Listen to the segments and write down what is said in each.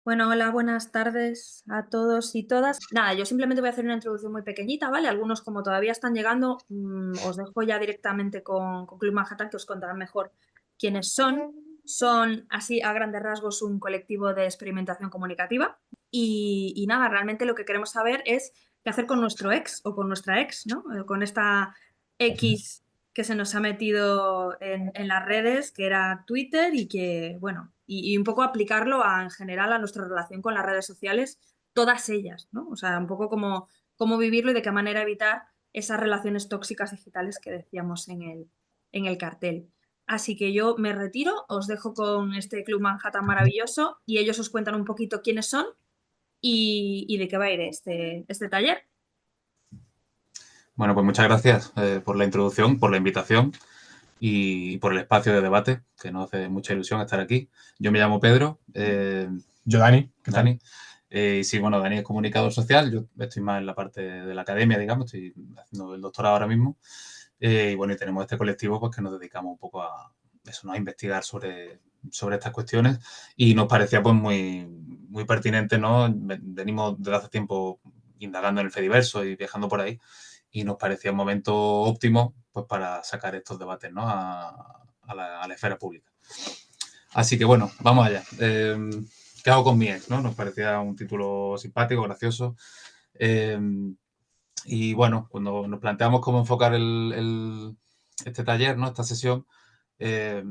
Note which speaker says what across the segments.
Speaker 1: Bueno, hola, buenas tardes a todos y todas. Nada, yo simplemente voy a hacer una introducción muy pequeñita, ¿vale? Algunos, como todavía están llegando, os dejo ya directamente con Club Manhattan, que os contarán mejor quiénes son. Son, así a grandes rasgos, un colectivo de experimentación comunicativa. Y nada, realmente lo que queremos saber es qué hacer con nuestro ex o con nuestra ex, ¿no? Con esta X que se nos ha metido en las redes, que era Twitter y que, bueno, y un poco aplicarlo en general a nuestra relación con las redes sociales, todas ellas, ¿no? O sea, un poco cómo vivirlo y de qué manera evitar esas relaciones tóxicas digitales que decíamos en el cartel. Así que yo me retiro, os dejo con este Club Manhattan maravilloso y ellos os cuentan un poquito quiénes son y de qué va a ir este taller.
Speaker 2: Bueno, pues muchas gracias por la introducción, por la invitación y por el espacio de debate, que nos hace mucha ilusión estar aquí. Yo me llamo Pedro,
Speaker 3: Yo, Dani, ¿qué tal?
Speaker 2: Dani. Y sí, bueno, Dani es comunicador social, yo estoy más en la parte de la academia, digamos, estoy haciendo el doctorado ahora mismo. Y bueno, y tenemos este colectivo pues, que nos dedicamos un poco a eso, ¿no? A investigar sobre estas cuestiones y nos parecía pues muy pertinente, ¿no? Venimos desde hace tiempo indagando en el Fediverso y viajando por ahí y nos parecía un momento óptimo pues para sacar estos debates, ¿no? a la esfera pública. Así que bueno, vamos allá. ¿Qué hago con mi ex? ¿No? Nos parecía un título simpático, gracioso. Eh, y bueno, cuando nos planteamos cómo enfocar este taller, ¿no? Esta sesión, eh,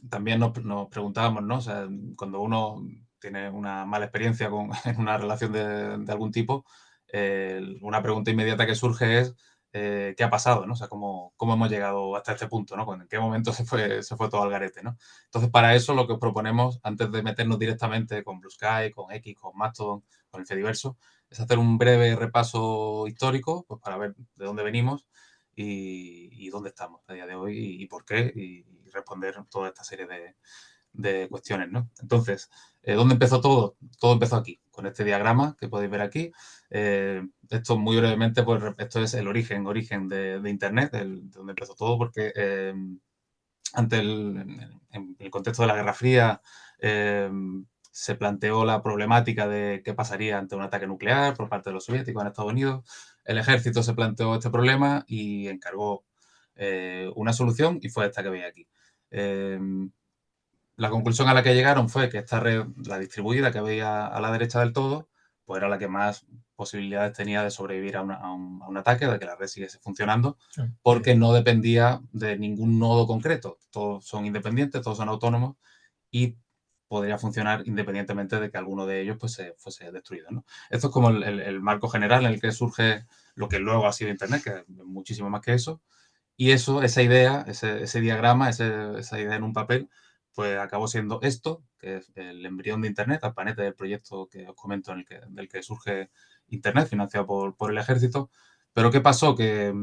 Speaker 2: también nos preguntábamos, ¿no? O sea, cuando uno tiene una mala experiencia en una relación de algún tipo, una pregunta inmediata que surge es ¿qué ha pasado? ¿No? O sea, ¿cómo hemos llegado hasta este punto? ¿No? ¿En qué momento se fue todo al garete? ¿No? Entonces, para eso lo que os proponemos, antes de meternos directamente con Blue Sky, con X, con Mastodon, con el Fediverso, es hacer un breve repaso histórico pues, para ver de dónde venimos y dónde estamos a día de hoy y por qué y responder toda esta serie de cuestiones, ¿no? Entonces, ¿dónde empezó todo? Todo empezó aquí, con este diagrama que podéis ver aquí. Esto muy brevemente, pues esto es el origen de Internet, de donde empezó todo, porque ante en el contexto de la Guerra Fría eh, se planteó la problemática de qué pasaría ante un ataque nuclear por parte de los soviéticos en Estados Unidos. El ejército se planteó este problema y encargó una solución y fue esta que veis aquí. Eh, la conclusión a la que llegaron fue que esta red, la distribuida que veis a la derecha del todo, pues era la que más posibilidades tenía de sobrevivir a un ataque, de que la red siguiese funcionando, porque no dependía de ningún nodo concreto. Todos son independientes, todos son autónomos y podría funcionar independientemente de que alguno de ellos pues, fuese destruido, ¿no? Esto es como el marco general en el que surge lo que luego ha sido Internet, que es muchísimo más que eso. Y eso, esa idea, ese diagrama, esa idea en un papel, pues acabó siendo esto, que es el embrión de Internet, al planeta del proyecto que os comento del que surge Internet, financiado por el ejército. Pero ¿qué pasó? Que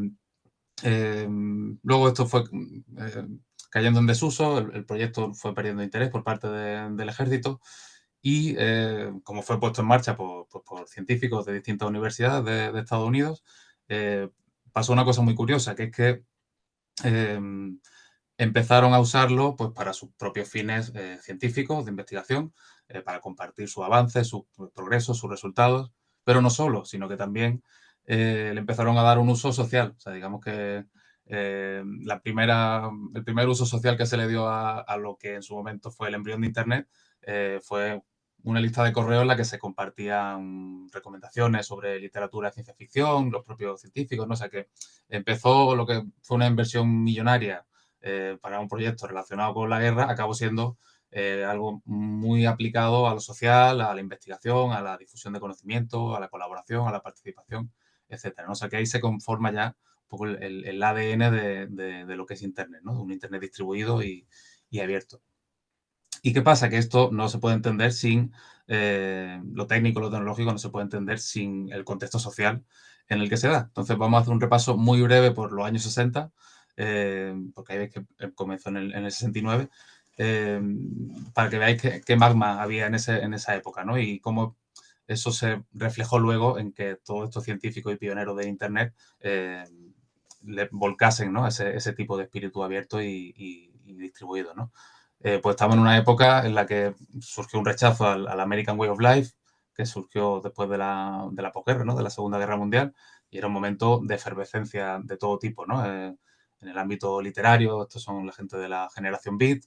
Speaker 2: luego esto fue cayendo en desuso, el proyecto fue perdiendo interés por parte del ejército y como fue puesto en marcha por científicos de distintas universidades de Estados Unidos, pasó una cosa muy curiosa, que es que eh, empezaron a usarlo pues, para sus propios fines científicos de investigación, para compartir sus avances, sus progresos, sus resultados, pero no solo, sino que también le empezaron a dar un uso social. O sea, digamos que el primer uso social que se le dio a lo que en su momento fue el embrión de Internet fue una lista de correo en la que se compartían recomendaciones sobre literatura de ciencia ficción, los propios científicos, ¿no? O sea que empezó lo que fue una inversión millonaria para un proyecto relacionado con la guerra, acabó siendo algo muy aplicado a lo social, a la investigación, a la difusión de conocimiento, a la colaboración, a la participación, etcétera, ¿no? O sea que ahí se conforma ya un poco el ADN de lo que es Internet, ¿no? Un Internet distribuido y abierto. ¿Y qué pasa? Que esto no se puede entender sin lo técnico, lo tecnológico, no se puede entender sin el contexto social en el que se da. Entonces vamos a hacer un repaso muy breve por los años 60, porque ahí veis que comenzó en el 69, eh, para que veáis qué magma había en esa época, ¿no? Y cómo eso se reflejó luego en que todos estos científicos y pioneros de Internet le volcasen, ¿no? Ese tipo de espíritu abierto y distribuido, ¿no? Pues estamos en una época en la que surgió un rechazo al American Way of Life, que surgió después de la posguerra, ¿no? De la Segunda Guerra Mundial, y era un momento de efervescencia de todo tipo, ¿no? En el ámbito literario, estos son la gente de la generación Beat,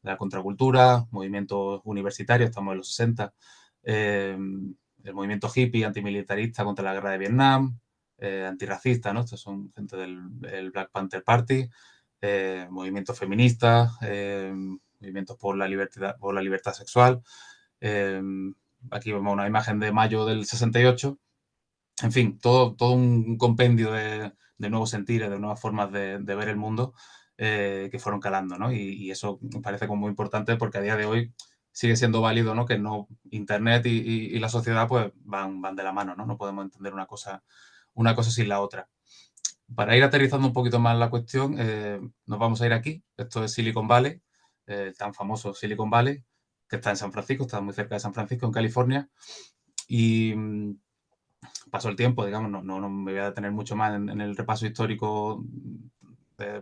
Speaker 2: de la contracultura, movimientos universitarios, estamos en los 60, el movimiento hippie, antimilitarista contra la guerra de Vietnam, antirracista, ¿no? Estos son gente del Black Panther Party, movimientos feministas, movimientos por la libertad sexual. Aquí vemos una imagen de mayo del 68. En fin, todo un compendio de nuevos sentires, de nuevas formas de ver el mundo que fueron calando, ¿no? Y eso me parece como muy importante porque a día de hoy sigue siendo válido, ¿no? Que no Internet y la sociedad pues van de la mano, ¿no? No podemos entender una cosa sin la otra. Para ir aterrizando un poquito más la cuestión, nos vamos a ir aquí. Esto es Silicon Valley, el tan famoso Silicon Valley, que está en San Francisco, está muy cerca de San Francisco, en California. Y pasó el tiempo, digamos, no me voy a detener mucho más en el repaso histórico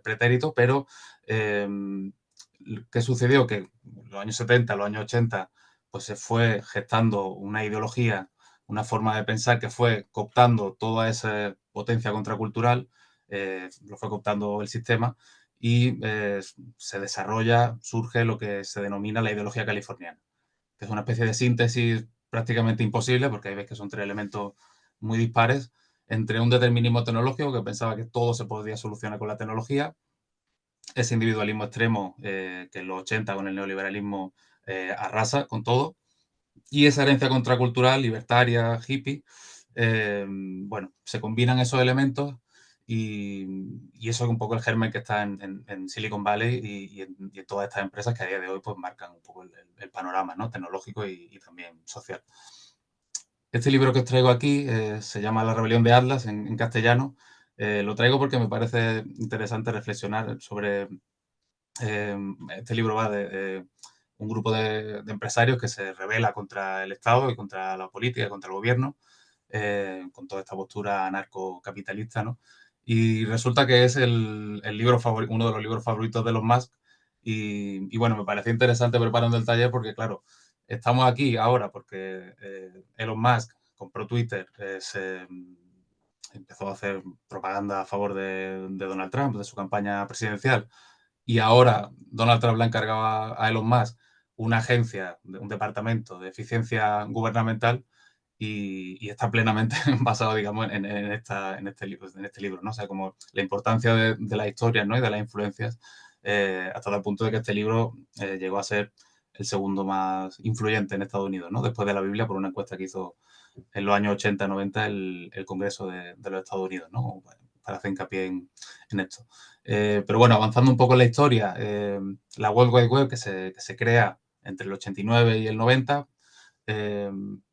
Speaker 2: pretérito, pero ¿qué sucedió? Que en los años 70, los años 80, pues se fue gestando una ideología, una forma de pensar que fue cooptando toda esa potencia contracultural, lo fue cooptando el sistema y se desarrolla, surge lo que se denomina la ideología californiana, que es una especie de síntesis prácticamente imposible, porque hay veces que son tres elementos muy dispares, entre un determinismo tecnológico que pensaba que todo se podía solucionar con la tecnología, ese individualismo extremo que en los 80 con el neoliberalismo arrasa con todo, y esa herencia contracultural, libertaria, hippie, bueno, se combinan esos elementos y eso es un poco el germen que está en Silicon Valley y en todas estas empresas que a día de hoy pues marcan un poco el panorama, ¿no? Tecnológico y también social. Este libro que os traigo aquí se llama La rebelión de Atlas en castellano. Lo traigo porque me parece interesante reflexionar sobre... este libro va de un grupo de empresarios que se rebela contra el Estado y contra la política, contra el gobierno, con toda esta postura anarcocapitalista, ¿no? Y resulta que es el libro uno de los libros favoritos de Elon Musk. Y bueno, me parece interesante preparando el taller porque, claro, estamos aquí ahora porque Elon Musk compró Twitter, empezó a hacer propaganda a favor de Donald Trump, de su campaña presidencial, y ahora Donald Trump le ha encargado a Elon Musk una agencia, un departamento de eficiencia gubernamental y está plenamente basado, digamos, en este libro, ¿no? O sea, como la importancia de las historias, ¿no? Y de las influencias, hasta el punto de que este libro llegó a ser el segundo más influyente en Estados Unidos, ¿no? Después de la Biblia, por una encuesta que hizo en los años 80-90 el Congreso de los Estados Unidos, ¿no? Para hacer hincapié en esto. Pero bueno, avanzando un poco en la historia, la World Wide Web que se crea entre el 89 y el 90,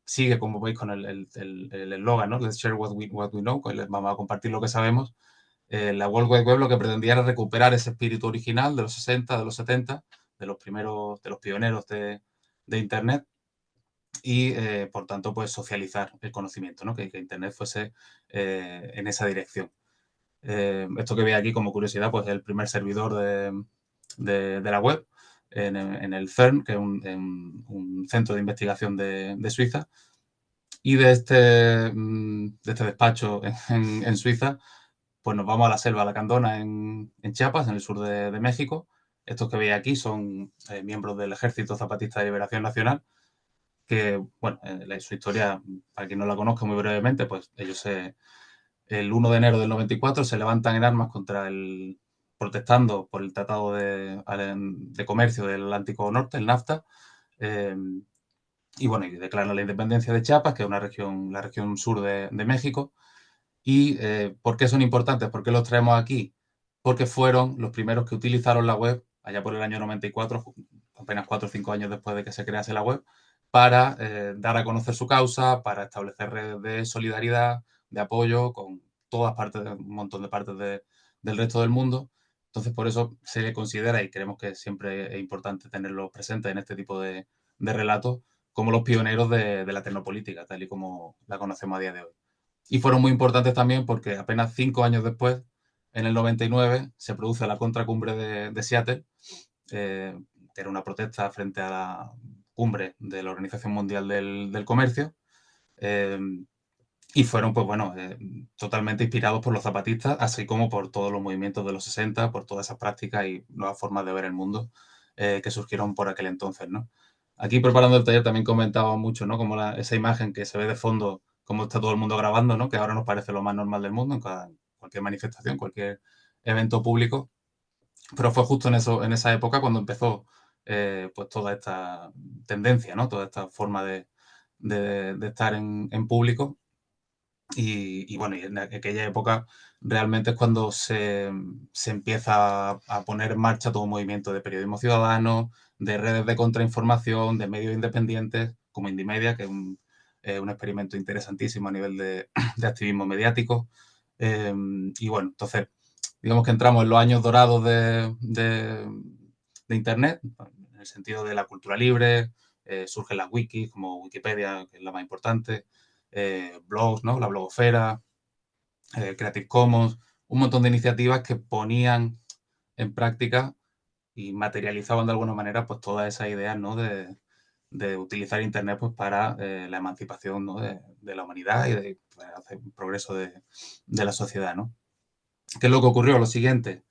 Speaker 2: sigue, como veis, con el eslogan, ¿no? Let's share what we know, vamos a compartir lo que sabemos. La World Wide Web lo que pretendía era recuperar ese espíritu original de los 60, de los 70, de los pioneros de Internet y, por tanto, pues socializar el conocimiento, ¿no? Que Internet fuese en esa dirección. Esto que veis aquí como curiosidad, pues es el primer servidor de la web en el CERN, que es un centro de investigación de Suiza. Y de este despacho en Suiza, pues nos vamos a la selva lacandona en Chiapas, en el sur de México. Estos que veis aquí son miembros del Ejército Zapatista de Liberación Nacional, que, bueno, su historia, para quien no la conozca muy brevemente, pues ellos el 1 de enero del 94 se levantan en armas protestando por el Tratado de Comercio del Atlántico Norte, el NAFTA, y bueno, y declaran la independencia de Chiapas, que es la región sur de México. ¿Y por qué son importantes? ¿Por qué los traemos aquí? Porque fueron los primeros que utilizaron la web, allá por el año 94, apenas 4 o 5 años después de que se crease la web, para dar a conocer su causa, para establecer redes de solidaridad, de apoyo con un montón de partes del resto del mundo. Entonces, por eso se le considera, y creemos que siempre es importante tenerlos presentes en este tipo de relatos, como los pioneros de la tecnopolítica, tal y como la conocemos a día de hoy. Y fueron muy importantes también porque apenas 5 años después, en el 99, se produce la contracumbre de Seattle, que era una protesta frente a la cumbre de la Organización Mundial del Comercio. Y fueron, pues bueno, totalmente inspirados por los zapatistas, así como por todos los movimientos de los 60, por todas esas prácticas y nuevas formas de ver el mundo que surgieron por aquel entonces, ¿no? Aquí preparando el taller también comentaba mucho, ¿no? Como esa imagen que se ve de fondo, cómo está todo el mundo grabando, ¿no? Que ahora nos parece lo más normal del mundo en cualquier manifestación, cualquier evento público. Pero fue justo en esa época cuando empezó pues toda esta tendencia, ¿no? Toda esta forma de estar en público. Y bueno, y en aquella época realmente es cuando se empieza a poner en marcha todo un movimiento de periodismo ciudadano, de redes de contrainformación, de medios independientes, como Indymedia, que es un experimento interesantísimo a nivel de activismo mediático. Y bueno, entonces, digamos que entramos en los años dorados de Internet, en el sentido de la cultura libre, surgen las wikis, como Wikipedia, que es la más importante, blogs, ¿no? La blogosfera, Creative Commons, un montón de iniciativas que ponían en práctica y materializaban de alguna manera pues todas esas ideas, ¿no? de utilizar Internet pues para la emancipación, ¿no? de la humanidad y de pues, hacer un progreso de la sociedad, ¿no? ¿Qué es lo que ocurrió? Lo siguiente,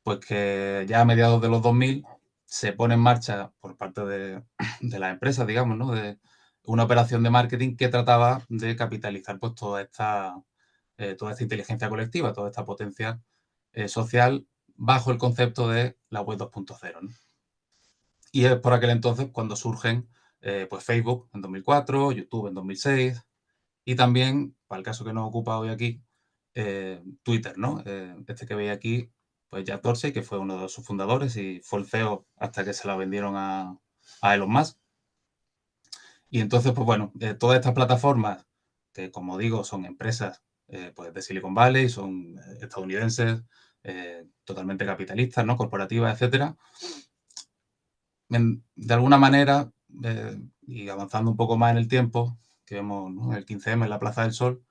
Speaker 2: pues que ya a mediados de los 2000 se pone en marcha por parte de las empresas, digamos, ¿no? De una operación de marketing que trataba de capitalizar pues toda esta inteligencia colectiva, toda esta potencia social bajo el concepto de la web 2.0, ¿no? Y es por aquel entonces cuando surgen pues Facebook en 2004, YouTube en 2006 y también, para el caso que nos ocupa hoy aquí, Twitter, ¿no? Este que veis aquí, pues Jack Dorsey, que fue uno de sus fundadores y fue el CEO hasta que se la vendieron a Elon Musk. Y entonces, pues bueno, todas estas plataformas, que como digo, son empresas pues de Silicon Valley, son estadounidenses, totalmente capitalistas, ¿no? Corporativas, etcétera. De alguna manera, y avanzando un poco más en el tiempo, que vemos, ¿no? El 15M en la Plaza del Sol,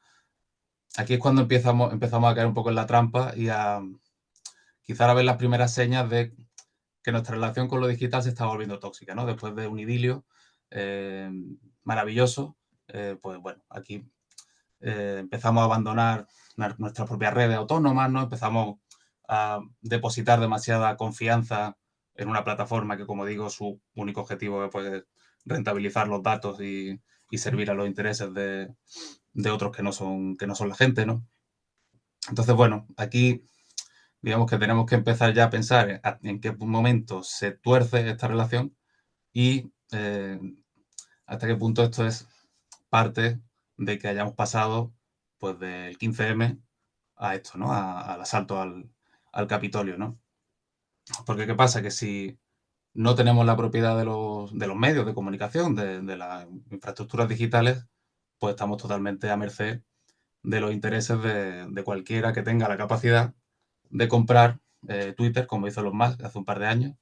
Speaker 2: aquí es cuando empezamos a caer un poco en la trampa y quizá a ver las primeras señas de que nuestra relación con lo digital se está volviendo tóxica, ¿no? Después de un idilio maravilloso, pues bueno, aquí empezamos a abandonar nuestras propias redes autónomas, ¿no? Empezamos a depositar demasiada confianza en una plataforma que, como digo, su único objetivo es pues, rentabilizar los datos y servir a los intereses de otros que no son la gente, ¿no? Entonces, bueno, aquí digamos que tenemos que empezar ya a pensar en qué momento se tuerce esta relación y hasta qué punto esto es parte de que hayamos pasado pues del 15M a esto, ¿no? Al asalto al Capitolio, ¿no? Porque ¿qué pasa? Que si no tenemos la propiedad de los medios de comunicación, de las infraestructuras digitales, pues estamos totalmente a merced de los intereses de cualquiera que tenga la capacidad de comprar Twitter, como hizo Elon Musk hace un par de años,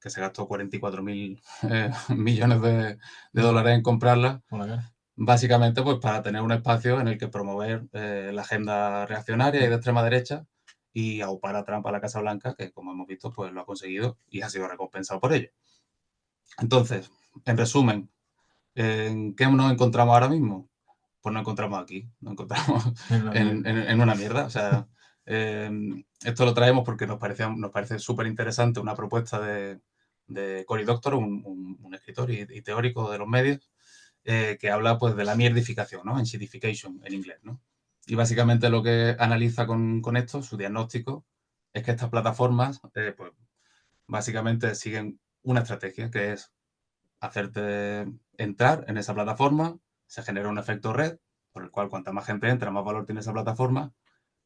Speaker 2: que se gastó 44.000 millones de dólares en comprarla, básicamente pues para tener un espacio en el que promover la agenda reaccionaria y de extrema derecha y aupar a Trump a la Casa Blanca, que como hemos visto pues lo ha conseguido y ha sido recompensado por ello. Entonces, en resumen, ¿en qué nos encontramos ahora mismo? Pues nos encontramos aquí, nos encontramos en una mierda. O sea, esto lo traemos porque nos parece súper interesante una propuesta de Cory Doctorow, un escritor y teórico de los medios, que habla pues de la mierdificación, ¿no? Enshittification en inglés, ¿no? Y básicamente lo que analiza con esto, su diagnóstico, es que estas plataformas pues básicamente siguen una estrategia que es hacerte entrar en esa plataforma, se genera un efecto red, por el cual cuanta más gente entra, más valor tiene esa plataforma.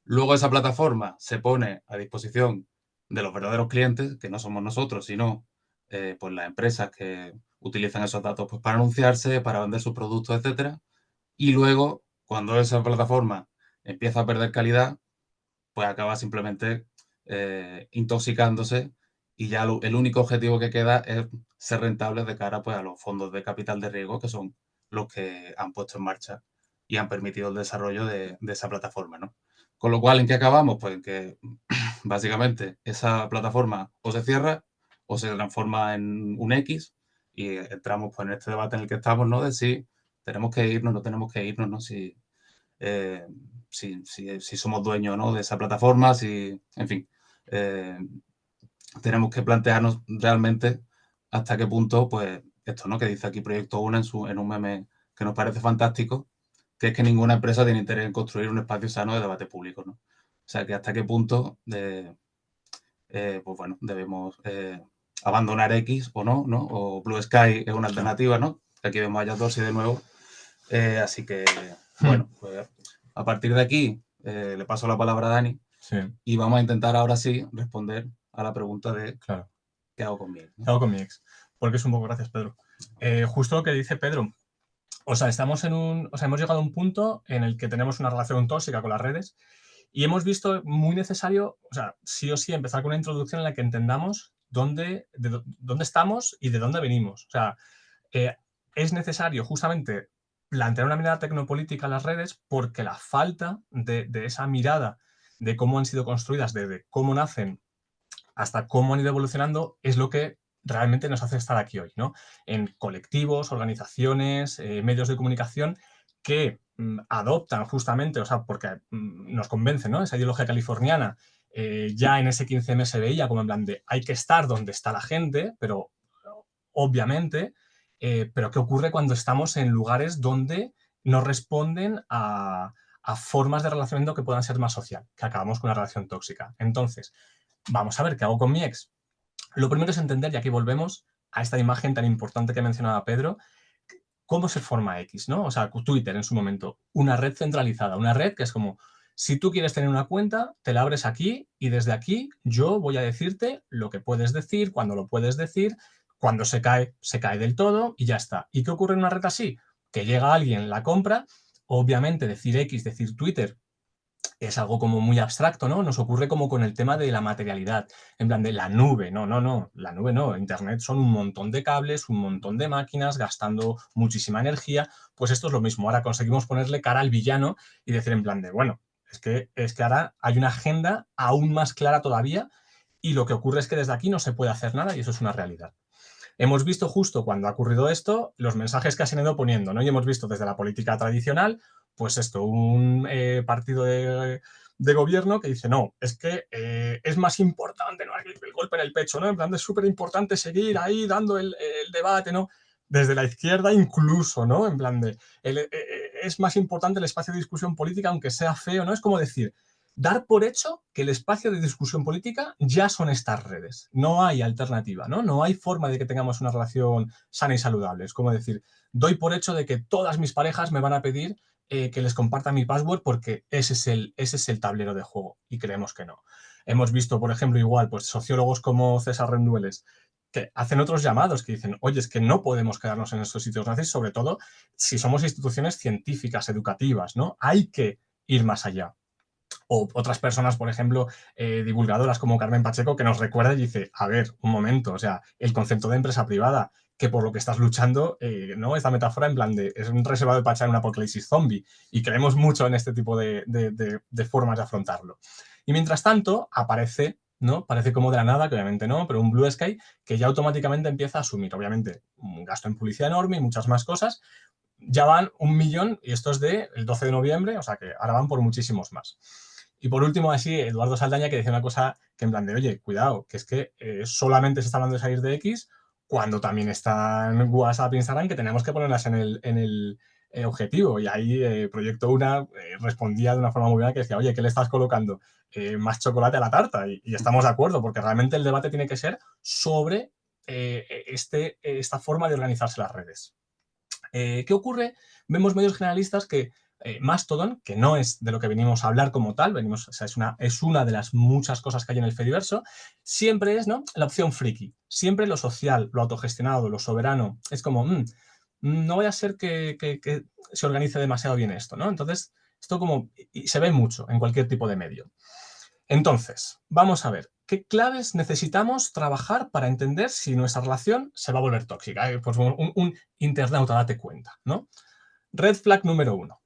Speaker 2: Luego esa plataforma se pone a disposición de los verdaderos clientes, que no somos nosotros, sino pues las empresas que utilizan esos datos pues, para anunciarse, para vender sus productos, etcétera. Y luego, cuando esa plataforma empieza a perder calidad, pues acaba simplemente intoxicándose y ya el único objetivo que queda es ser rentables de cara pues, a los fondos de capital de riesgo, que son los que han puesto en marcha y han permitido el desarrollo de esa plataforma, ¿no? Con lo cual, ¿en qué acabamos? Pues en que básicamente esa plataforma o se cierra o se transforma en un X y entramos pues, en este debate en el que estamos, ¿no? De si tenemos que irnos, no tenemos que irnos, ¿no? Si somos dueños o no de esa plataforma, en fin, tenemos que plantearnos realmente hasta qué punto, pues, esto, ¿no? Que dice aquí Proyecto Una en un meme que nos parece fantástico, que es que ninguna empresa tiene interés en construir un espacio sano de debate público, ¿no? O sea, que hasta qué punto, pues bueno, debemos abandonar X o no, ¿no? O Blue Sky es una alternativa, ¿no? Aquí vemos a Yatorsi de nuevo. Así que, bueno, pues a partir de aquí le paso la palabra a Dani y vamos a intentar ahora sí responder a la pregunta de ¿qué hago con mi ex? ¿no?
Speaker 3: ¿Qué hago con mi ex? Porque es un poco, gracias Pedro. Justo lo que dice Pedro, o sea, hemos llegado a un punto en el que tenemos una relación tóxica con las redes y hemos visto muy necesario, o sea, sí o sí, empezar con una introducción en la que entendamos dónde estamos y de dónde venimos. O sea, es necesario justamente plantear una mirada tecnopolítica a las redes porque la falta de esa mirada de cómo han sido construidas, de cómo nacen hasta cómo han ido evolucionando, es lo que realmente nos hace estar aquí hoy, ¿no? En colectivos, organizaciones, medios de comunicación que adoptan justamente, o sea, porque nos convence, ¿no? Esa ideología californiana, ya en ese 15M se veía como en plan de hay que estar donde está la gente, pero obviamente, pero ¿qué ocurre cuando estamos en lugares donde no responden a formas de relacionamiento que puedan ser más social, que acabamos con una relación tóxica? Entonces, vamos a ver qué hago con mi ex. Lo primero es entender, y aquí volvemos a esta imagen tan importante que mencionaba Pedro, cómo se forma X, ¿no? O sea, Twitter en su momento, una red centralizada, una red que es como, si tú quieres tener una cuenta, te la abres aquí y desde aquí yo voy a decirte lo que puedes decir, cuando lo puedes decir, cuando se cae del todo y ya está. ¿Y qué ocurre en una red así? Que llega alguien, la compra, obviamente decir X, decir Twitter, es algo como muy abstracto, ¿no? Nos ocurre como con el tema de la materialidad, en plan de la nube. No, la nube no. Internet son un montón de cables, un montón de máquinas, gastando muchísima energía. Pues esto es lo mismo. Ahora conseguimos ponerle cara al villano y decir en plan de, bueno, es que ahora hay una agenda aún más clara todavía y lo que ocurre es que desde aquí no se puede hacer nada y eso es una realidad. Hemos visto justo cuando ha ocurrido esto los mensajes que se han ido poniendo, ¿no? Y hemos visto desde la política tradicional, pues esto, un partido de gobierno que dice, no, es que es más importante, ¿no? El golpe en el pecho, ¿no? En plan, es súper importante seguir ahí dando el debate, ¿no? Desde la izquierda incluso, ¿no? En plan de, es más importante el espacio de discusión política, aunque sea feo, ¿no? Es como decir, dar por hecho que el espacio de discusión política ya son estas redes. No hay alternativa, ¿no? No hay forma de que tengamos una relación sana y saludable. Es como decir, doy por hecho de que todas mis parejas me van a pedir que les comparta mi password porque ese es el tablero de juego y creemos que no. Hemos visto, por ejemplo, igual, pues sociólogos como César Rendueles que hacen otros llamados que dicen, oye, es que no podemos quedarnos en estos sitios nazis, sobre todo si somos instituciones científicas, educativas, ¿no? Hay que ir más allá. O otras personas, por ejemplo, divulgadoras como Carmen Pacheco, que nos recuerda y dice, a ver, un momento, o sea, el concepto de empresa privada, que por lo que estás luchando, ¿no? Esta metáfora en plan de, es un reservado de Pachá en un apocalipsis zombie, y creemos mucho en este tipo de formas de afrontarlo. Y mientras tanto, aparece, ¿no? Parece como de la nada, que obviamente no, pero un Blue Sky que ya automáticamente empieza a asumir, obviamente, un gasto en publicidad enorme y muchas más cosas. Ya van 1 millón, y esto es del 12 de noviembre, o sea que ahora van por muchísimos más. Y por último, así, Eduardo Saldaña, que decía una cosa que en plan de, oye, cuidado, que es que solamente se está hablando de salir de X cuando también están WhatsApp e Instagram, que tenemos que ponerlas en el objetivo. Y ahí Proyecto Una respondía de una forma muy buena que decía, oye, ¿qué le estás colocando? Más chocolate a la tarta. Y estamos de acuerdo, porque realmente el debate tiene que ser sobre esta forma de organizarse las redes. ¿Qué ocurre? Vemos medios generalistas que Mastodon, que no es de lo que venimos a hablar como tal, o sea, es una de las muchas cosas que hay en el Fediverso, siempre es, ¿no?, la opción friki. Siempre lo social, lo autogestionado, lo soberano. Es como, no vaya a ser que se organice demasiado bien esto, ¿no? Entonces, esto como y se ve mucho en cualquier tipo de medio. Entonces, vamos a ver, ¿qué claves necesitamos trabajar para entender si nuestra relación se va a volver tóxica? Pues un internauta, date cuenta, ¿no? Red flag número 1.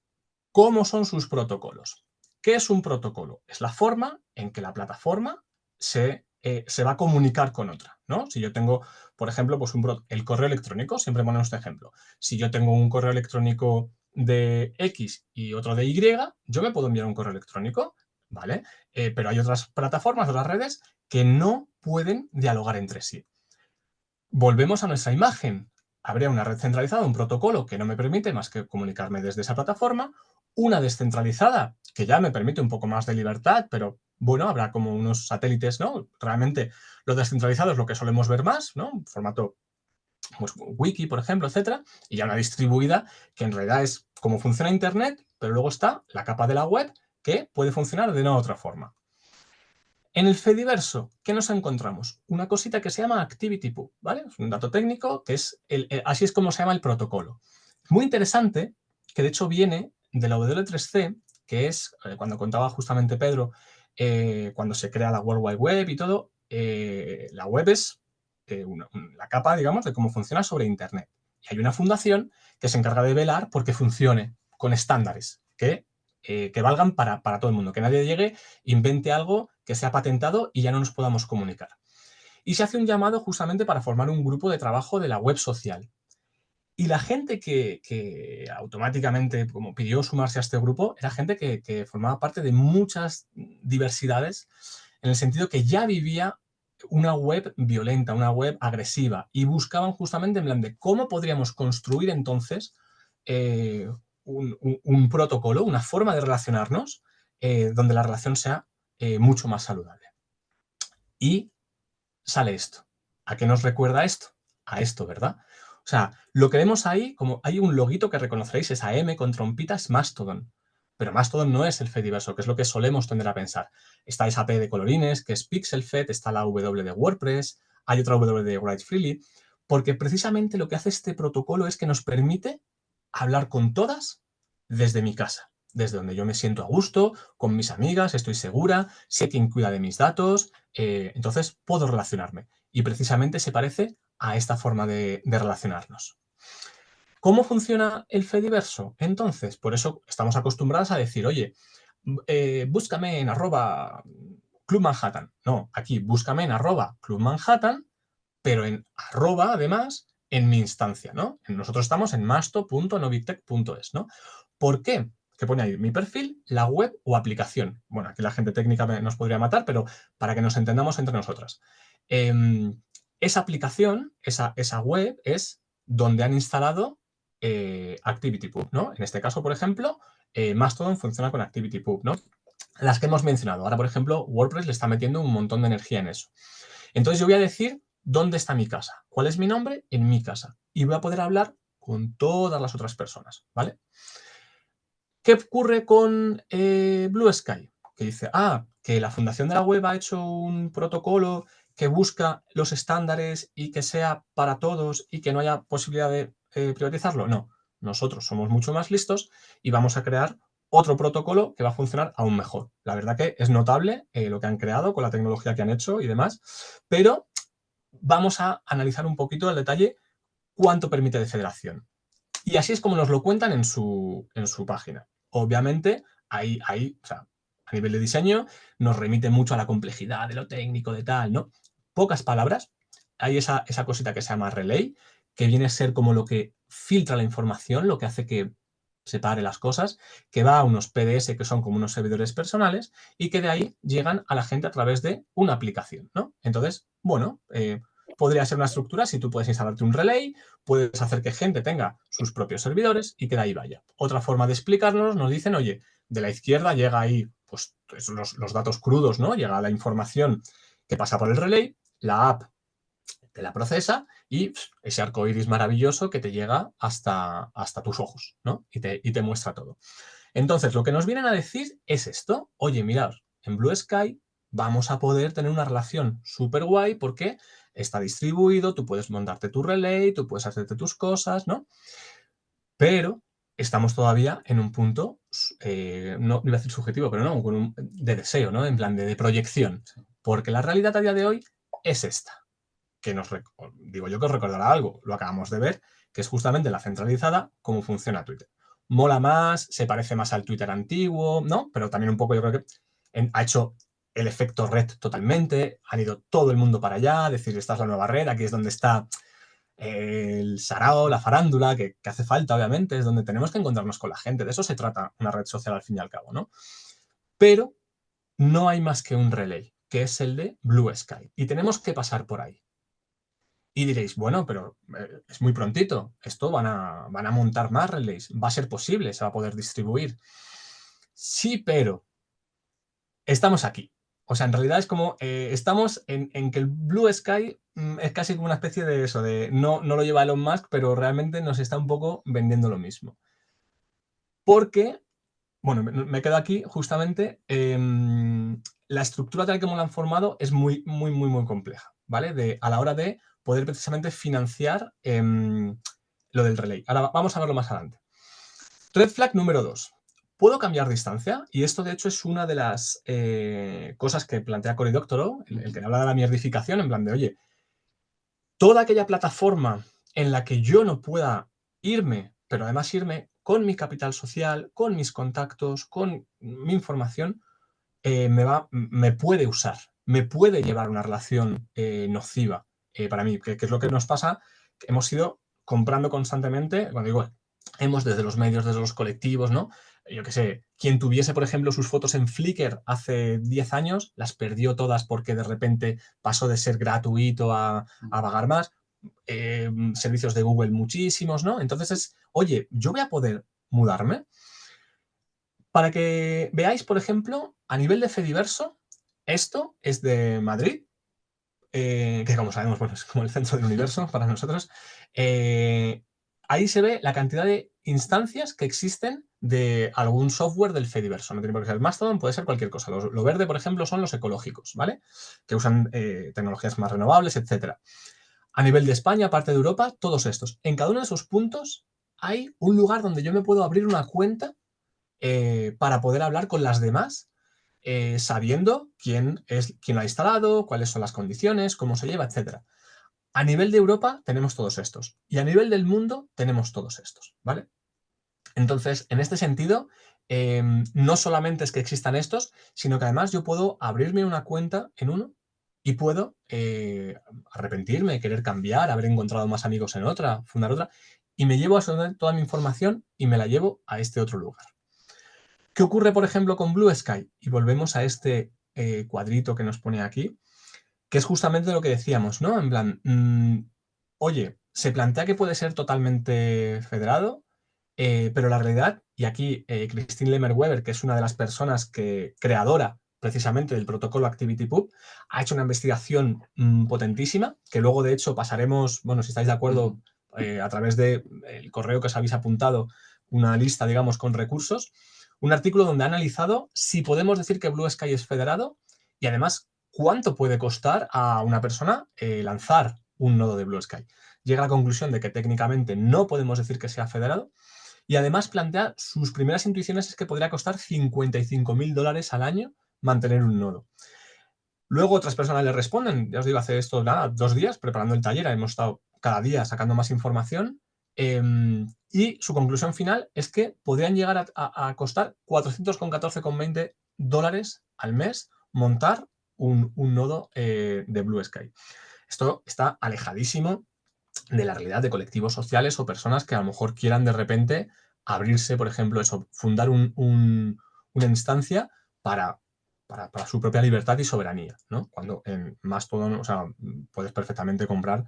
Speaker 3: ¿Cómo son sus protocolos? ¿Qué es un protocolo? Es la forma en que la plataforma se se va a comunicar con otra, ¿no? Si yo tengo, por ejemplo, pues el correo electrónico, siempre ponemos este ejemplo. Si yo tengo un correo electrónico de X y otro de Y, yo me puedo enviar un correo electrónico, ¿vale? Pero hay otras plataformas, otras redes que no pueden dialogar entre sí. Volvemos a nuestra imagen. Habría una red centralizada, un protocolo que no me permite más que comunicarme desde esa plataforma, una descentralizada que ya me permite un poco más de libertad, pero bueno, habrá como unos satélites, ¿no? Realmente lo descentralizado es lo que solemos ver más, ¿no? Formato pues, wiki, por ejemplo, etcétera, y ya una distribuida que en realidad es como funciona Internet, pero luego está la capa de la web que puede funcionar de una u otra forma. En el Fediverso, ¿qué nos encontramos? Una cosita que se llama ActivityPub, ¿vale? Es un dato técnico que es así es como se llama el protocolo. Muy interesante, que de hecho viene de la W3C, que es, cuando contaba justamente Pedro, cuando se crea la World Wide Web y todo, la web es la capa, digamos, de cómo funciona sobre Internet. Y hay una fundación que se encarga de velar porque funcione con estándares que valgan para todo el mundo, que nadie llegue, invente algo que sea patentado y ya no nos podamos comunicar. Y se hace un llamado justamente para formar un grupo de trabajo de la web social. Y la gente que automáticamente como pidió sumarse a este grupo era gente que formaba parte de muchas diversidades, en el sentido que ya vivía una web violenta, una web agresiva, y buscaban justamente en plan de cómo podríamos construir entonces un protocolo, una forma de relacionarnos donde la relación sea mucho más saludable. Y sale esto. ¿A qué nos recuerda esto? A esto, ¿verdad? O sea, lo que vemos ahí, como hay un loguito que reconoceréis, esa M con trompitas, Mastodon. Pero Mastodon no es el Fediverso, que es lo que solemos tender a pensar. Está esa P de colorines, que es PixelFed, está la W de WordPress, hay otra W de Write Freely, porque precisamente lo que hace este protocolo es que nos permite hablar con todas desde mi casa, desde donde yo me siento a gusto, con mis amigas, estoy segura, sé quién cuida de mis datos, entonces puedo relacionarme. Y precisamente se parece a esta forma de relacionarnos. ¿Cómo funciona el Fediverso? Entonces, por eso estamos acostumbrados a decir, oye, búscame en @Club Manhattan. No, aquí búscame en @Club Manhattan, pero en @ además en mi instancia, ¿no? Nosotros estamos en masto.novitec.es, ¿no? ¿Por qué? Que pone ahí mi perfil, la web o aplicación. Bueno, aquí la gente técnica nos podría matar, pero para que nos entendamos entre nosotras. Esa aplicación, esa web es donde han instalado ActivityPub, ¿no? En este caso, por ejemplo, Mastodon funciona con ActivityPub, ¿no? Las que hemos mencionado. Ahora, por ejemplo, WordPress le está metiendo un montón de energía en eso. Entonces yo voy a decir dónde está mi casa, cuál es mi nombre en mi casa, y voy a poder hablar con todas las otras personas, ¿vale? ¿Qué ocurre con Blue Sky? Que dice, que la fundación de la web ha hecho un protocolo que busca los estándares y que sea para todos y que no haya posibilidad de privatizarlo. No, nosotros somos mucho más listos y vamos a crear otro protocolo que va a funcionar aún mejor. La verdad que es notable lo que han creado con la tecnología que han hecho y demás, pero vamos a analizar un poquito el detalle cuánto permite de federación. Y así es como nos lo cuentan en su página. Obviamente, ahí, o sea, a nivel de diseño, nos remite mucho a la complejidad de lo técnico, de tal, ¿no? Pocas palabras. Hay esa cosita que se llama relay, que viene a ser como lo que filtra la información, lo que hace que separe las cosas, que va a unos PDS, que son como unos servidores personales, y que de ahí llegan a la gente a través de una aplicación, ¿no? Entonces, bueno, podría ser una estructura si tú puedes instalarte un relay, puedes hacer que gente tenga sus propios servidores y que de ahí vaya. Otra forma de explicarnos, nos dicen, oye, de la izquierda llega ahí pues los datos crudos, ¿no? Llega la información que pasa por el relay, la app te la procesa y ese arco iris maravilloso que te llega hasta tus ojos, ¿no? Y te muestra todo. Entonces, lo que nos vienen a decir es esto. Oye, mirad, en Blue Sky vamos a poder tener una relación súper guay porque está distribuido, tú puedes montarte tu relay, tú puedes hacerte tus cosas, ¿no? Pero estamos todavía en un punto, no iba a decir subjetivo, pero no, de deseo, ¿no? En plan de proyección. Porque la realidad a día de hoy es esta. Que digo yo que os recordará algo, lo acabamos de ver, que es justamente la centralizada, cómo funciona Twitter. Mola más, se parece más al Twitter antiguo, ¿no? Pero también un poco yo creo que ha hecho el efecto red totalmente, han ido todo el mundo para allá, decir, esta es la nueva red, aquí es donde está el sarao, la farándula, que hace falta, obviamente, es donde tenemos que encontrarnos con la gente. De eso se trata una red social al fin y al cabo, ¿no? Pero no hay más que un relay, que es el de Blue Sky. Y tenemos que pasar por ahí. Y diréis, bueno, pero es muy prontito. Esto van a montar más relays. Va a ser posible, se va a poder distribuir. Sí, pero estamos aquí. O sea, en realidad es como, estamos en que el Blue Sky es casi como una especie de eso, de no lo lleva Elon Musk, pero realmente nos está un poco vendiendo lo mismo. Porque, bueno, me quedo aquí justamente, la estructura tal como la han formado es muy compleja, ¿vale? A la hora de poder precisamente financiar lo del relay. Ahora vamos a verlo más adelante. Red flag número 2. ¿Puedo cambiar distancia? Y esto, de hecho, es una de las cosas que plantea Cory Doctorow, el que habla de la mierdificación, en plan de, oye, toda aquella plataforma en la que yo no pueda irme, pero además irme con mi capital social, con mis contactos, con mi información, me puede usar, me puede llevar a una relación nociva para mí, que es lo que nos pasa. Hemos ido comprando constantemente, cuando digo, hemos desde los medios, desde los colectivos, ¿no? Yo qué sé, quien tuviese, por ejemplo, sus fotos en Flickr hace 10 años, las perdió todas porque de repente pasó de ser gratuito a pagar más. Servicios de Google muchísimos, ¿no? Entonces oye, yo voy a poder mudarme. Para que veáis, por ejemplo, a nivel de Fediverso, esto es de Madrid, que como sabemos, bueno, es como el centro del universo para nosotros. Ahí se ve la cantidad de instancias que existen de algún software del Fediverso. No tiene por qué ser Mastodon, puede ser cualquier cosa. Lo verde, por ejemplo, son los ecológicos, ¿vale? Que usan tecnologías más renovables, etc. A nivel de España, aparte de Europa, todos estos. En cada uno de esos puntos hay un lugar donde yo me puedo abrir una cuenta para poder hablar con las demás, sabiendo quién lo ha instalado, cuáles son las condiciones, cómo se lleva, etc. A nivel de Europa tenemos todos estos y a nivel del mundo tenemos todos estos, ¿vale? Entonces, en este sentido, no solamente es que existan estos, sino que además yo puedo abrirme una cuenta en uno y puedo arrepentirme, querer cambiar, haber encontrado más amigos en otra, fundar otra, y me llevo toda mi información y me la llevo a este otro lugar. ¿Qué ocurre, por ejemplo, con Blue Sky? Y volvemos a este cuadrito que nos pone aquí, que es justamente lo que decíamos, ¿no? En plan, oye, se plantea que puede ser totalmente federado, pero la realidad, y aquí Christine Lemmer-Weber, que es una de las personas creadora precisamente del protocolo ActivityPub, ha hecho una investigación potentísima, que luego de hecho pasaremos, bueno, si estáis de acuerdo, a través del correo que os habéis apuntado, una lista, digamos, con recursos, un artículo donde ha analizado si podemos decir que Blue Sky es federado y además cuánto puede costar a una persona lanzar un nodo de Blue Sky. Llega a la conclusión de que técnicamente no podemos decir que sea federado y además plantea sus primeras intuiciones es que podría costar $55.000 al año mantener un nodo. Luego otras personas le responden, ya os digo, hace esto nada, 2 días preparando el taller, hemos estado cada día sacando más información y su conclusión final es que podrían llegar a costar $414,20 al mes montar un nodo de Blue Sky. Esto está alejadísimo de la realidad de colectivos sociales o personas que a lo mejor quieran de repente abrirse, por ejemplo, eso, fundar una instancia para su propia libertad y soberanía, ¿no? Cuando en Mastodon, o sea, puedes perfectamente comprar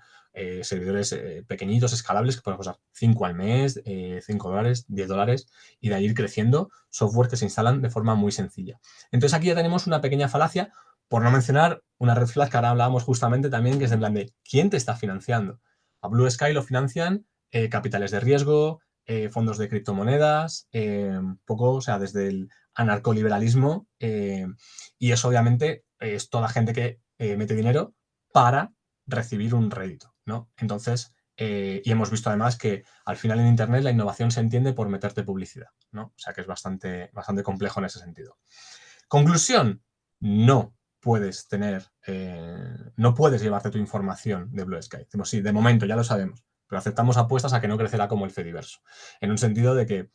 Speaker 3: servidores pequeñitos, escalables, que pueden costar 5 al mes, $5, $10, y de ahí ir creciendo software que se instalan de forma muy sencilla. Entonces aquí ya tenemos una pequeña falacia, por no mencionar una red flag que ahora hablábamos justamente también, que es en plan de ¿quién te está financiando? A Blue Sky lo financian capitales de riesgo, fondos de criptomonedas, un poco, o sea, desde el anarcoliberalismo, y eso obviamente es toda gente que mete dinero para recibir un rédito, ¿no? Entonces, y hemos visto además que al final en Internet la innovación se entiende por meterte publicidad, ¿no? O sea que es bastante complejo en ese sentido. Conclusión, no puedes llevarte tu información de Blue Sky. Decimos, sí, de momento ya lo sabemos, pero aceptamos apuestas a que no crecerá como el Fediverso. En un sentido de que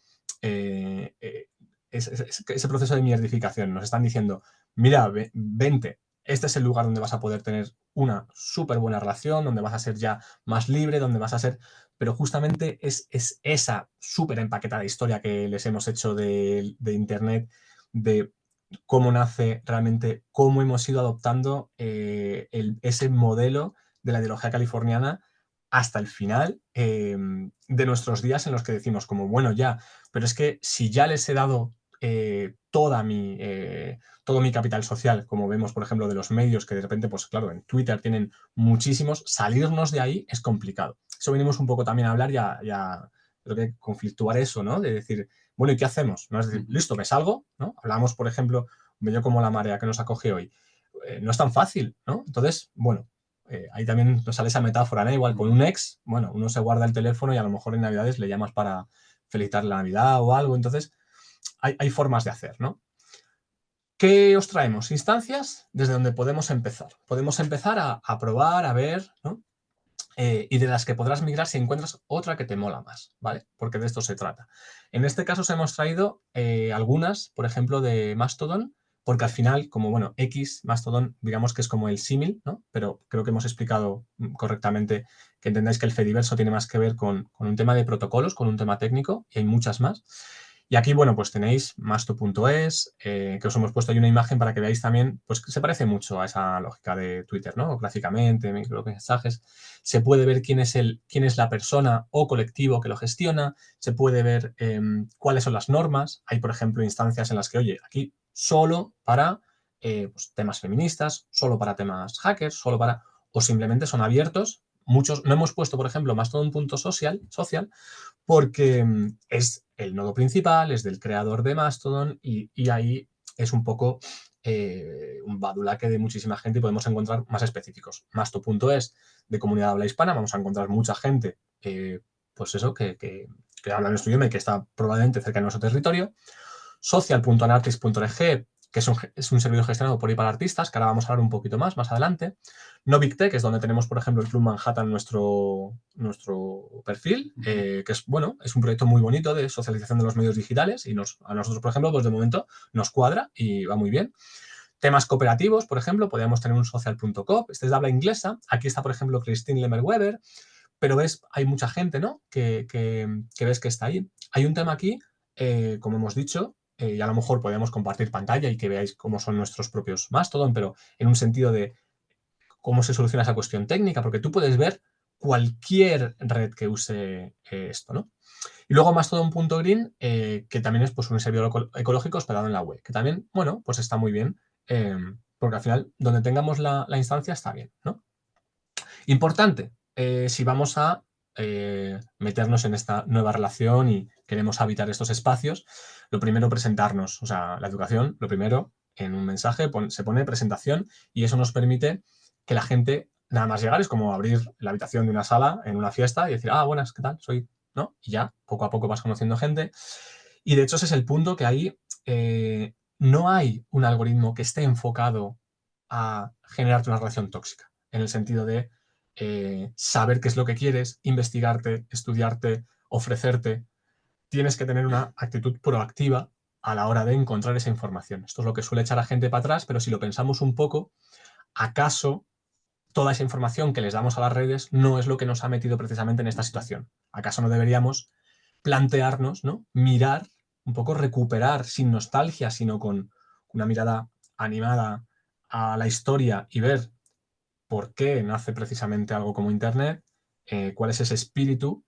Speaker 3: ese proceso de mierdificación nos están diciendo, mira, vente, este es el lugar donde vas a poder tener una súper buena relación, donde vas a ser ya más libre, donde vas a ser... Pero justamente es esa súper empaquetada historia que les hemos hecho de Internet, de cómo nace realmente, cómo hemos ido adoptando ese modelo de la ideología californiana hasta el final de nuestros días, en los que decimos como, bueno, ya, pero es que si ya les he dado todo mi capital social, como vemos, por ejemplo, de los medios, que de repente, pues claro, en Twitter tienen muchísimos, salirnos de ahí es complicado. Eso venimos un poco también a hablar, ya creo que conflictuar eso, ¿no? De decir, bueno, ¿y qué hacemos? ¿No? Es decir, listo, me salgo, ¿no? Hablamos, por ejemplo, medio como la marea que nos acoge hoy. No es tan fácil, ¿no? Entonces, bueno, ahí también nos sale esa metáfora, ¿no? Igual con un ex, bueno, uno se guarda el teléfono y a lo mejor en Navidades le llamas para felicitarle la Navidad o algo, entonces hay formas de hacer, ¿no? ¿Qué os traemos? Instancias desde donde podemos empezar. Podemos empezar a probar, a ver, ¿no? Y de las que podrás migrar si encuentras otra que te mola más, ¿vale? Porque de esto se trata. En este caso os hemos traído algunas, por ejemplo, de Mastodon, porque al final, como, bueno, Mastodon, digamos que es como el símil, ¿no? Pero creo que hemos explicado correctamente que entendáis que el Fediverso tiene más que ver con un tema de protocolos, con un tema técnico, y hay muchas más. Y aquí, bueno, pues tenéis masto.es, que os hemos puesto ahí una imagen para que veáis también, pues que se parece mucho a esa lógica de Twitter, ¿no? Gráficamente, micromensajes. Se puede ver quién es la persona o colectivo que lo gestiona, se puede ver cuáles son las normas. Hay, por ejemplo, instancias en las que, oye, aquí solo para pues, temas feministas, solo para temas hackers, solo para... o simplemente son abiertos. Muchos, no hemos puesto, por ejemplo, Mastodon.social, porque es el nodo principal, es del creador de Mastodon y ahí es un poco un badulaque de muchísima gente y podemos encontrar más específicos. Masto.es de comunidad habla hispana, vamos a encontrar mucha gente, pues eso, que habla nuestro idioma y que está probablemente cerca de nuestro territorio. Social.anartist.org, que es un servidor gestionado por y para artistas, que ahora vamos a hablar un poquito más adelante. No Big Tech, que es donde tenemos, por ejemplo, el Club Manhattan, nuestro perfil, que es, bueno, es un proyecto muy bonito de socialización de los medios digitales y a nosotros, por ejemplo, pues de momento nos cuadra y va muy bien. Temas cooperativos, por ejemplo, podríamos tener un social.coop, este es de habla inglesa. Aquí está, por ejemplo, Christine Lemmer-Weber, pero ves, hay mucha gente, ¿no? Que ves que está ahí. Hay un tema aquí, como hemos dicho, y a lo mejor podemos compartir pantalla y que veáis cómo son nuestros propios Mastodon, pero en un sentido de cómo se soluciona esa cuestión técnica, porque tú puedes ver cualquier red que use esto, ¿no? Y luego Mastodon.green, que también es pues, un servidor ecológico hospedado en la web, que también, bueno, pues está muy bien, porque al final, donde tengamos la instancia está bien, ¿no? Importante, si vamos a meternos en esta nueva relación y queremos habitar estos espacios, lo primero presentarnos, o sea, la educación, lo primero en un mensaje se pone presentación y eso nos permite que la gente, nada más llegar, es como abrir la habitación de una sala en una fiesta y decir, ah, buenas, ¿qué tal? Soy, ¿no? Y ya, poco a poco vas conociendo gente. Y de hecho ese es el punto que ahí no hay un algoritmo que esté enfocado a generarte una relación tóxica, en el sentido de saber qué es lo que quieres, investigarte, estudiarte, ofrecerte. Tienes que tener una actitud proactiva a la hora de encontrar esa información. Esto es lo que suele echar a gente para atrás, pero si lo pensamos un poco, ¿acaso toda esa información que les damos a las redes no es lo que nos ha metido precisamente en esta situación? ¿Acaso no deberíamos plantearnos, ¿no? Mirar, un poco recuperar, sin nostalgia, sino con una mirada animada a la historia y ver por qué nace precisamente algo como Internet, cuál es ese espíritu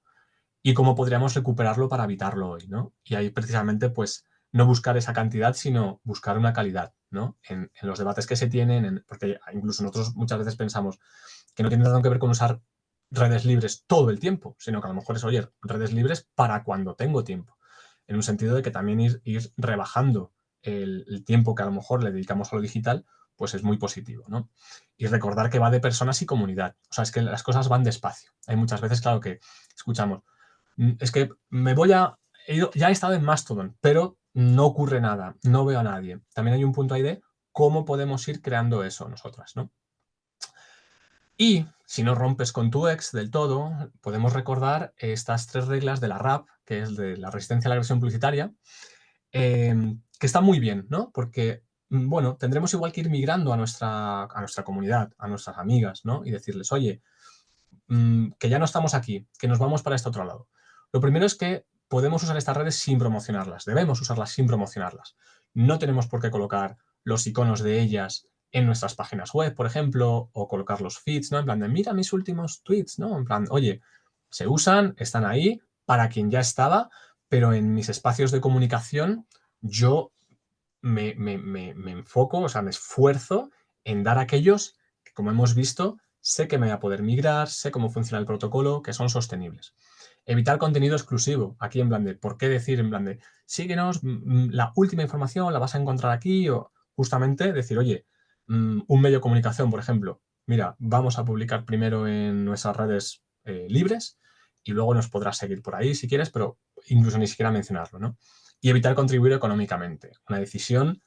Speaker 3: y cómo podríamos recuperarlo para habitarlo hoy, ¿no? Y ahí precisamente, pues, no buscar esa cantidad, sino buscar una calidad, ¿no? En los debates que se tienen, porque incluso nosotros muchas veces pensamos que no tiene tanto que ver con usar redes libres todo el tiempo, sino que a lo mejor es, oye, redes libres para cuando tengo tiempo, en un sentido de que también ir rebajando el tiempo que a lo mejor le dedicamos a lo digital, pues es muy positivo, ¿no? Y recordar que va de personas y comunidad. O sea, es que las cosas van despacio. Hay muchas veces, claro, que escuchamos, es que ya he estado en Mastodon, pero no ocurre nada, no veo a nadie. También hay un punto ahí de cómo podemos ir creando eso nosotras, ¿no? Y si no rompes con tu ex del todo, podemos recordar estas 3 reglas de la RAP, que es de la resistencia a la agresión publicitaria, que está muy bien, ¿no? Porque bueno, tendremos igual que ir migrando a nuestra comunidad, a nuestras amigas, ¿no? Y decirles, oye, que ya no estamos aquí, que nos vamos para este otro lado. Lo primero es que podemos usar estas redes sin promocionarlas, debemos usarlas sin promocionarlas. No tenemos por qué colocar los iconos de ellas en nuestras páginas web, por ejemplo, o colocar los feeds, ¿no? En plan de, mira mis últimos tweets, ¿no? En plan, oye, se usan, están ahí para quien ya estaba, pero en mis espacios de comunicación yo me enfoco, o sea, me esfuerzo en dar a aquellos que, como hemos visto, sé que me voy a poder migrar, sé cómo funciona el protocolo, que son sostenibles. Evitar contenido exclusivo. Aquí en plan de, ¿por qué decir en plan de, síguenos, la última información la vas a encontrar aquí? O justamente decir, oye, un medio de comunicación, por ejemplo, mira, vamos a publicar primero en nuestras redes libres y luego nos podrás seguir por ahí si quieres, pero incluso ni siquiera mencionarlo, ¿no? Y evitar contribuir económicamente. Una decisión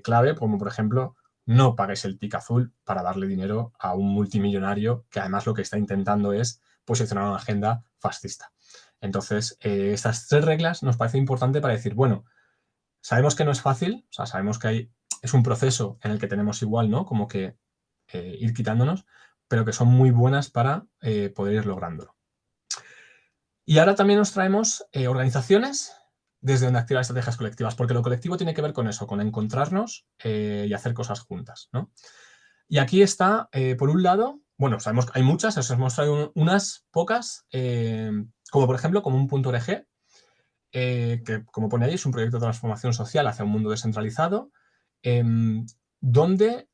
Speaker 3: clave, como por ejemplo, no pagues el tic azul para darle dinero a un multimillonario que además lo que está intentando es posicionar una agenda fascista. Entonces, estas 3 reglas nos parece importante para decir, bueno, sabemos que no es fácil, o sea, sabemos que es un proceso en el que tenemos igual, ¿no? Como que ir quitándonos, pero que son muy buenas para poder ir lográndolo. Y ahora también nos traemos organizaciones desde donde activar estrategias colectivas, porque lo colectivo tiene que ver con eso, con encontrarnos y hacer cosas juntas, ¿no? Y aquí está, por un lado, bueno, sabemos que hay muchas, os hemos traído unas pocas, como por ejemplo Común.org, que como pone ahí es un proyecto de transformación social hacia un mundo descentralizado, donde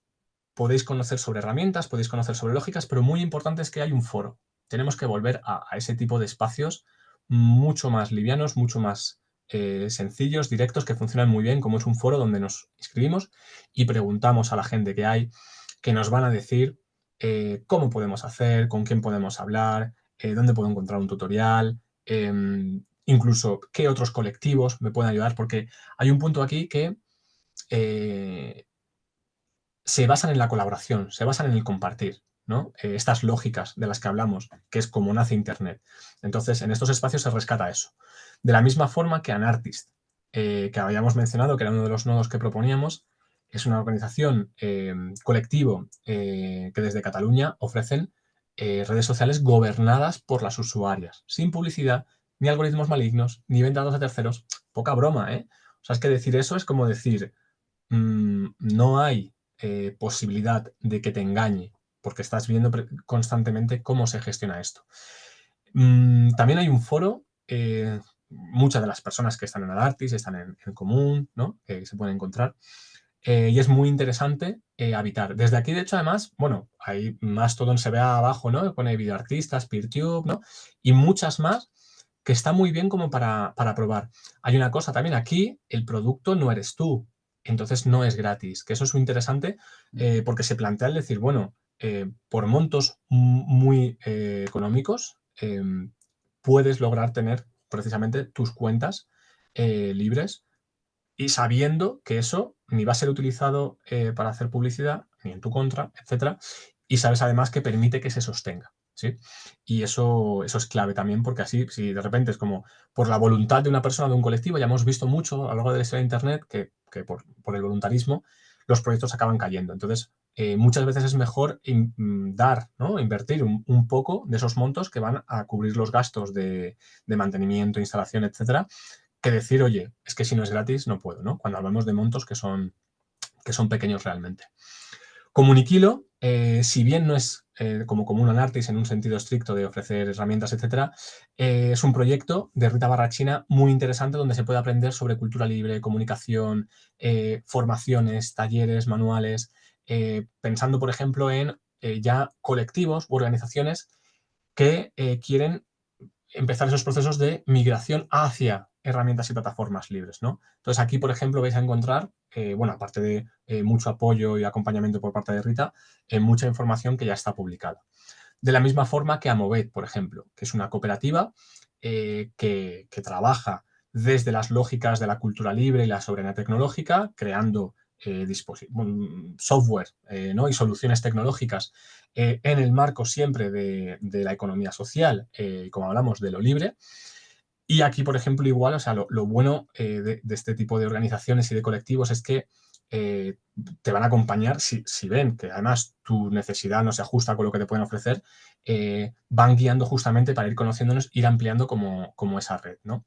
Speaker 3: podéis conocer sobre herramientas, podéis conocer sobre lógicas, pero muy importante es que hay un foro. Tenemos que volver a ese tipo de espacios mucho más livianos, mucho más sencillos, directos, que funcionan muy bien, como es un foro donde nos inscribimos y preguntamos a la gente que hay, que nos van a decir cómo podemos hacer, con quién podemos hablar, dónde puedo encontrar un tutorial, incluso qué otros colectivos me pueden ayudar, porque hay un punto aquí que se basan en la colaboración, se basan en el compartir, ¿no? Estas lógicas de las que hablamos, que es como nace Internet. Entonces, en estos espacios se rescata eso. De la misma forma que Anartist, que habíamos mencionado, que era uno de los nodos que proponíamos, es una organización colectivo que desde Cataluña ofrecen redes sociales gobernadas por las usuarias, sin publicidad, ni algoritmos malignos, ni venta a terceros. Poca broma, ¿eh? O sea, es que decir eso es como decir, no hay posibilidad de que te engañe, porque estás viendo constantemente cómo se gestiona esto. También hay un foro, muchas de las personas que están en Anartist están en común, ¿no? Que se pueden encontrar. Y es muy interesante habitar. Desde aquí, de hecho, además, bueno, hay más todo se ve abajo, ¿no? Pone videoartistas, PeerTube, ¿no? Y muchas más que está muy bien como para probar. Hay una cosa también, aquí el producto no eres tú, entonces no es gratis, que eso es muy interesante porque se plantea el decir, bueno, por montos muy económicos puedes lograr tener precisamente tus cuentas libres y sabiendo que eso ni va a ser utilizado para hacer publicidad, ni en tu contra, etcétera, y sabes además que permite que se sostenga, ¿sí? Y eso es clave también, porque así, si de repente es como por la voluntad de una persona, de un colectivo, ya hemos visto mucho a lo largo de la historia de Internet que por el voluntarismo los proyectos acaban cayendo. Entonces, muchas veces es mejor dar, ¿no? Invertir un poco de esos montos que van a cubrir los gastos de mantenimiento, instalación, etcétera, que decir, oye, es que si no es gratis no puedo, ¿no? Cuando hablamos de montos que son pequeños realmente. Comuniquilo, si bien no es como Común Anartist en un sentido estricto de ofrecer herramientas, etcétera, es un proyecto de Rita Barrachina muy interesante donde se puede aprender sobre cultura libre, comunicación, formaciones, talleres, manuales, pensando, por ejemplo, en ya colectivos u organizaciones que quieren empezar esos procesos de migración hacia herramientas y plataformas libres, ¿no? Entonces, aquí, por ejemplo, vais a encontrar, bueno, aparte de mucho apoyo y acompañamiento por parte de Rita, mucha información que ya está publicada. De la misma forma que Amovet, por ejemplo, que es una cooperativa que trabaja desde las lógicas de la cultura libre y la soberanía tecnológica, creando software ¿no? y soluciones tecnológicas en el marco siempre de la economía social, como hablamos de lo libre, Y aquí, por ejemplo, igual, o sea, lo bueno de este tipo de organizaciones y de colectivos es que te van a acompañar si ven que además tu necesidad no se ajusta con lo que te pueden ofrecer, van guiando justamente para ir conociéndonos, ir ampliando como esa red, ¿no?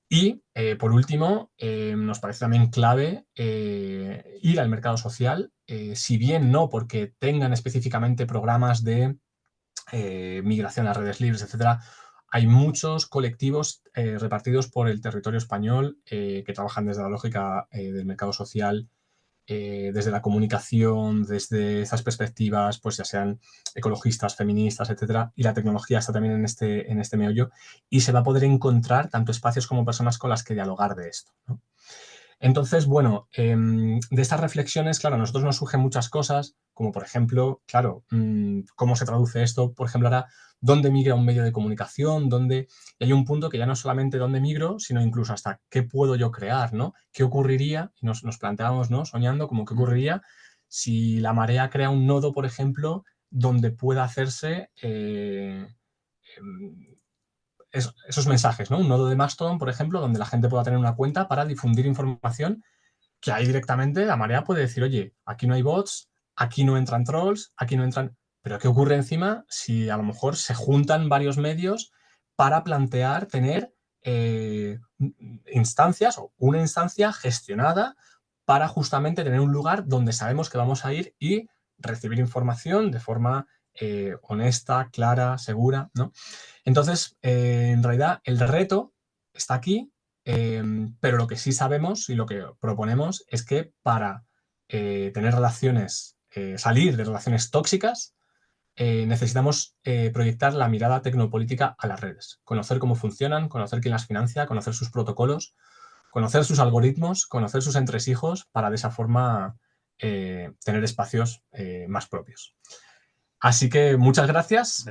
Speaker 3: Y, por último, nos parece también clave ir al mercado social, si bien no porque tengan específicamente programas de migración a redes libres, etcétera. Hay muchos colectivos repartidos por el territorio español que trabajan desde la lógica del mercado social, desde la comunicación, desde esas perspectivas, pues ya sean ecologistas, feministas, etcétera, y la tecnología está también en este meollo, y se va a poder encontrar tanto espacios como personas con las que dialogar de esto, ¿no? Entonces, bueno, de estas reflexiones, claro, a nosotros nos surgen muchas cosas, como por ejemplo, claro, cómo se traduce esto, por ejemplo, ahora, dónde migra un medio de comunicación, y hay un punto que ya no es solamente dónde migro, sino incluso hasta qué puedo yo crear, ¿no? ¿Qué ocurriría? Y nos planteábamos, ¿no? Soñando, como qué ocurriría si la marea crea un nodo, por ejemplo, donde pueda hacerse esos mensajes, ¿no? Un nodo de Mastodon, por ejemplo, donde la gente pueda tener una cuenta para difundir información que ahí directamente la marea puede decir, oye, aquí no hay bots, aquí no entran trolls, aquí no entran... Pero ¿qué ocurre encima si a lo mejor se juntan varios medios para plantear tener instancias o una instancia gestionada para justamente tener un lugar donde sabemos que vamos a ir y recibir información de forma honesta, clara, segura, ¿no? Entonces, en realidad, el reto está aquí, pero lo que sí sabemos y lo que proponemos es que para tener relaciones, salir de relaciones tóxicas, necesitamos proyectar la mirada tecnopolítica a las redes, conocer cómo funcionan, conocer quién las financia, conocer sus protocolos, conocer sus algoritmos, conocer sus entresijos para de esa forma tener espacios más propios. Así que muchas gracias.